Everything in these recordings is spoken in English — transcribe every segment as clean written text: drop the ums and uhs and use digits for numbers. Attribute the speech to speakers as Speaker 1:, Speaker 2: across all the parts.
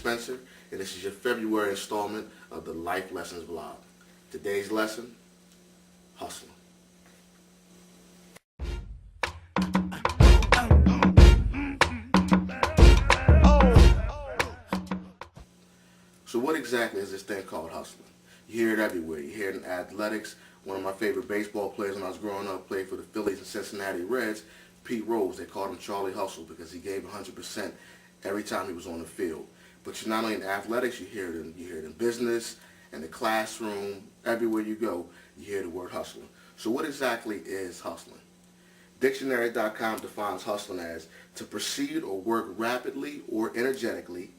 Speaker 1: Spencer, and this is your February installment of the Life Lessons vlog. Today's lesson, hustling. So what exactly is this thing called hustling? You hear it everywhere. You hear it in athletics. One of my favorite baseball players when I was growing up played for the Phillies and Cincinnati Reds, Pete Rose. They called him Charlie Hustle because he gave 100% every time he was on the field. But you're not only in athletics, you hear it in business, in the classroom, everywhere you go, you hear the word hustling. So what exactly is hustling? Dictionary.com defines hustling as to proceed or work rapidly or energetically.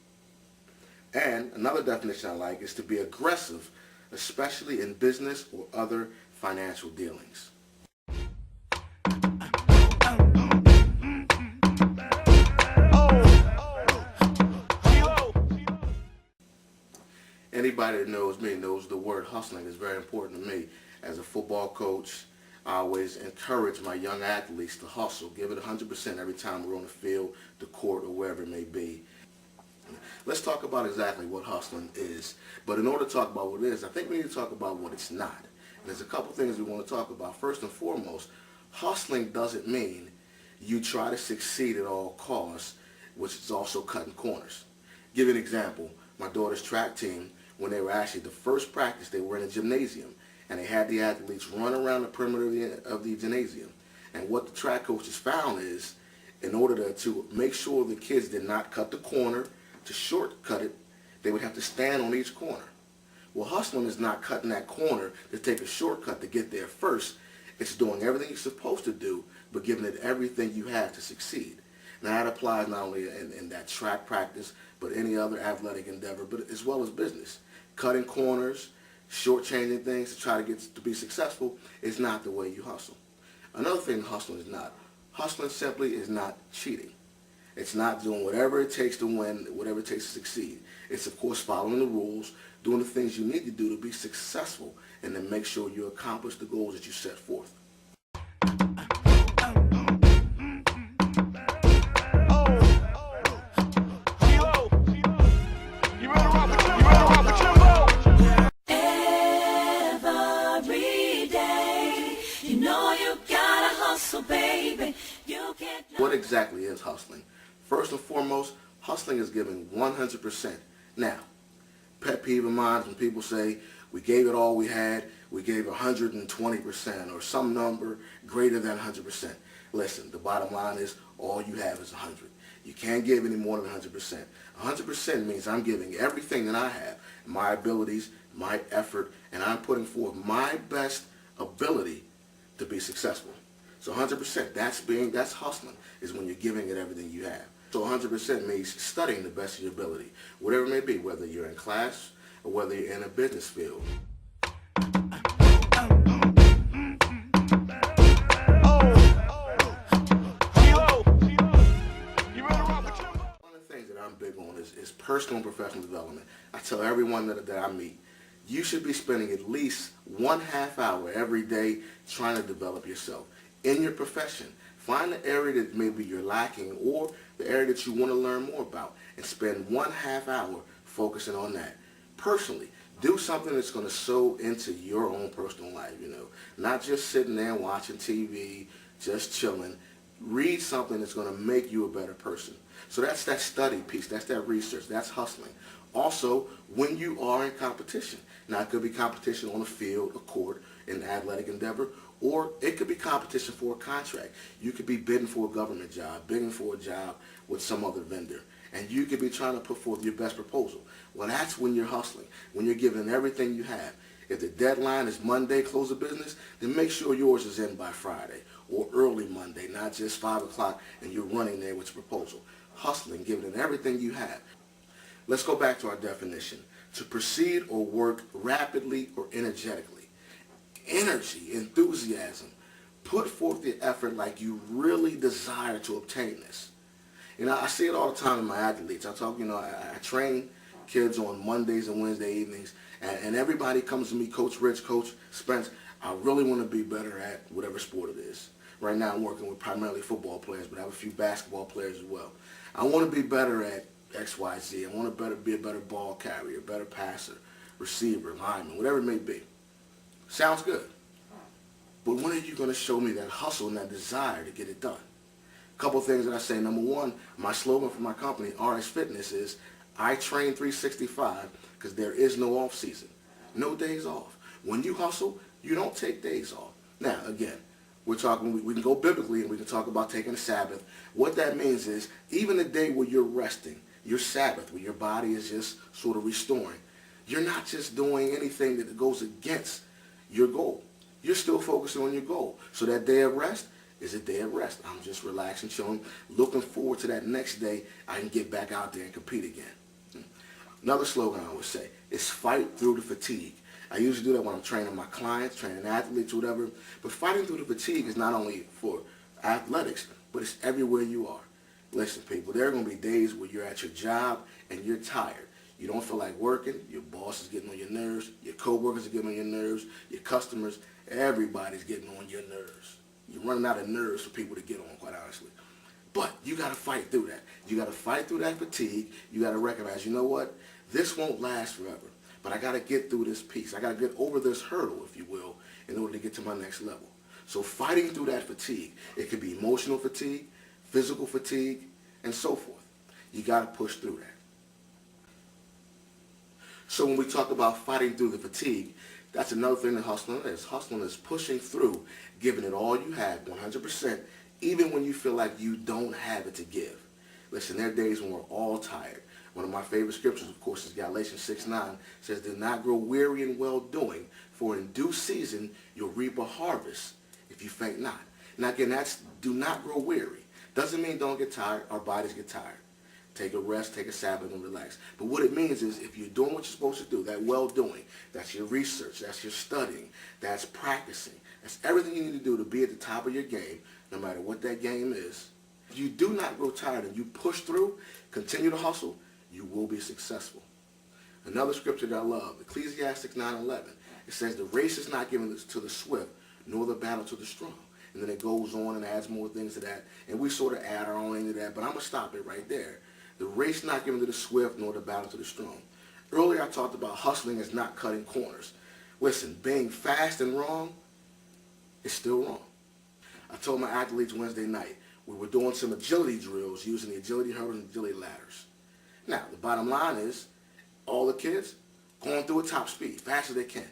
Speaker 1: And another definition I like is to be aggressive, especially in business or other financial dealings. Anybody that knows me knows the word hustling is very important to me. As a football coach, I always encourage my young athletes to hustle, give it 100% every time we're on the field, the court, or wherever it may be. Let's talk about exactly what hustling is. But in order to talk about what it is, I think we need to talk about what it's not. And there's a couple things we want to talk about. First and foremost, hustling doesn't mean you try to succeed at all costs, which is also cutting corners. Give you an example. My daughter's track team, when they were actually the first practice, they were in a gymnasium, and they had the athletes run around the perimeter of the gymnasium. And what the track coaches found is, in order to make sure the kids did not cut the corner, to shortcut it, they would have to stand on each corner. Well, hustling is not cutting that corner to take a shortcut to get there first. It's doing everything you're supposed to do, but giving it everything you have to succeed. Now that applies not only in that track practice, but any other athletic endeavor, but as well as business. Cutting corners, shortchanging things to try to get to be successful is not the way you hustle. Another thing hustling is not. Hustling simply is not cheating. It's not doing whatever it takes to win, whatever it takes to succeed. It's, of course, following the rules, doing the things you need to do to be successful, and to make sure you accomplish the goals that you set forth. What exactly is hustling? First and foremost, hustling is giving 100%. Now, pet peeve of mine is when people say, we gave it all we had, we gave 120% or some number greater than 100%. Listen, the bottom line is all you have is 100. You can't give any more than 100%. 100% means I'm giving everything that I have, my abilities, my effort, and I'm putting forth my best ability to be successful. So 100%, that's hustling, is when you're giving it everything you have. So 100% means studying the best of your ability, whatever it may be, whether you're in class or whether you're in a business field. One of the things that I'm big on is personal and professional development. I tell everyone that I meet, you should be spending at least 1/2 hour every day trying to develop yourself in your profession. Find the area that maybe you're lacking or the area that you want to learn more about, and spend 1/2 hour focusing on that. Personally, do something that's going to sow into your own personal life, not just sitting there and watching TV, just chilling. Read something that's going to make you a better person. So that's that study piece, that's that research, that's hustling. Also, when you are in competition, now it could be competition on the field, a court, an athletic endeavor, or it could be competition for a contract. You could be bidding for a government job, bidding for a job with some other vendor, and you could be trying to put forth your best proposal. Well, that's when you're hustling, when you're giving everything you have. If the deadline is Monday, close of business, then make sure yours is in by Friday or early Monday, not just 5 o'clock and you're running there with your proposal. Hustling, giving it everything you have. Let's go back to our definition. To proceed or work rapidly or energetically. Energy, enthusiasm. Put forth the effort like you really desire to obtain this. I see it all the time in my athletes. I train kids on Mondays and Wednesday evenings, and everybody comes to me, Coach Rich, Coach Spence, I really want to be better at whatever sport it is. Right now I'm working with primarily football players, but I have a few basketball players as well. I want to be better at XYZ. I want to be a better ball carrier, a better passer, receiver, lineman, whatever it may be. Sounds good. But when are you going to show me that hustle and that desire to get it done? A couple things that I say. Number one, my slogan for my company, RS Fitness, is I train 365 because there is no off season. No days off. When you hustle, you don't take days off. Now, again, we can go biblically and we can talk about taking a Sabbath. What that means is even the day where you're resting, your Sabbath, where your body is just sort of restoring, you're not just doing anything that goes against your goal. You're still focusing on your goal. So that day of rest is a day of rest. I'm just relaxing, chilling, looking forward to that next day I can get back out there and compete again. Another slogan I would say is fight through the fatigue. I usually do that when I'm training my clients, training athletes, whatever. But fighting through the fatigue is not only for athletics, but it's everywhere you are. Listen, people, there are going to be days where you're at your job and you're tired. You don't feel like working. Your boss is getting on your nerves. Your coworkers are getting on your nerves. Your customers, everybody's getting on your nerves. You're running out of nerves for people to get on, quite honestly. But you got to fight through that. You got to fight through that fatigue. You got to recognize, you know what? This won't last forever. But I got to get through this piece. I got to get over this hurdle, if you will, in order to get to my next level. So fighting through that fatigue, it could be emotional fatigue, physical fatigue, and so forth. You got to push through that. So when we talk about fighting through the fatigue, that's another thing that hustling is. Hustling is pushing through, giving it all you have, 100%, even when you feel like you don't have it to give. Listen, there are days when we're all tired. One of my favorite scriptures, of course, is Galatians 6:9. Says, do not grow weary in well-doing, for in due season you'll reap a harvest if you faint not. Now again, that's do not grow weary. Doesn't mean don't get tired. Our bodies get tired. Take a rest, take a Sabbath, and relax. But what it means is if you're doing what you're supposed to do, that well-doing, that's your research, that's your studying, that's practicing, that's everything you need to do to be at the top of your game, no matter what that game is. If you do not grow tired and you push through, continue to hustle, you will be successful. Another scripture that I love, Ecclesiastes 9:11. It says, the race is not given to the swift, nor the battle to the strong. And then it goes on and adds more things to that. And we sort of add our own into that, but I'm going to stop it right there. The race not given to the swift, nor the battle to the strong. Earlier I talked about hustling as not cutting corners. Listen, being fast and wrong is still wrong. I told my athletes Wednesday night, we were doing some agility drills using the agility hurdles and agility ladders. Now, the bottom line is, all the kids going through at top speed, fast as they can.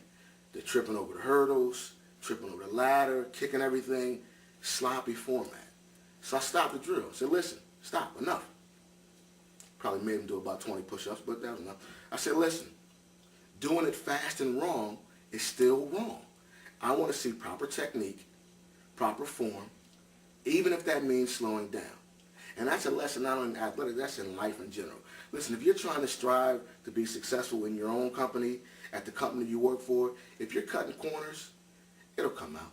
Speaker 1: They're tripping over the hurdles, tripping over the ladder, kicking everything, sloppy format. So I stopped the drill. I said, listen, stop, enough. Probably made them do about 20 push-ups, but that was enough. I said, listen, doing it fast and wrong is still wrong. I want to see proper technique, proper form, even if that means slowing down. And that's a lesson not only in athletics, that's in life in general. Listen, if you're trying to strive to be successful in your own company, at the company you work for, if you're cutting corners, it'll come out.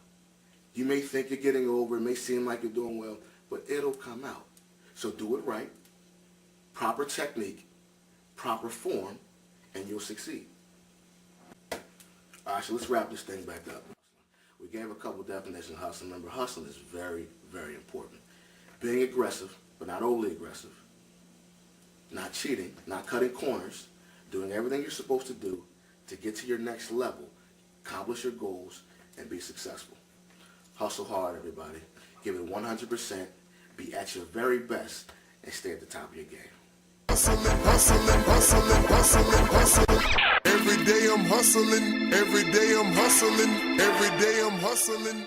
Speaker 1: You may think you're getting over, it may seem like you're doing well, but it'll come out. So do it right, proper technique, proper form, and you'll succeed. All right, so let's wrap this thing back up. We gave a couple definitions of hustle. Remember, hustling is very, very important. Being aggressive, but not overly aggressive. Not cheating, not cutting corners, doing everything you're supposed to do to get to your next level, accomplish your goals, and be successful. Hustle hard, everybody. Give it 100%, be at your very best, and stay at the top of your game.
Speaker 2: Hustling, hustling, hustling, hustling, hustling. Every day I'm hustling, every day I'm hustling, every day I'm hustling.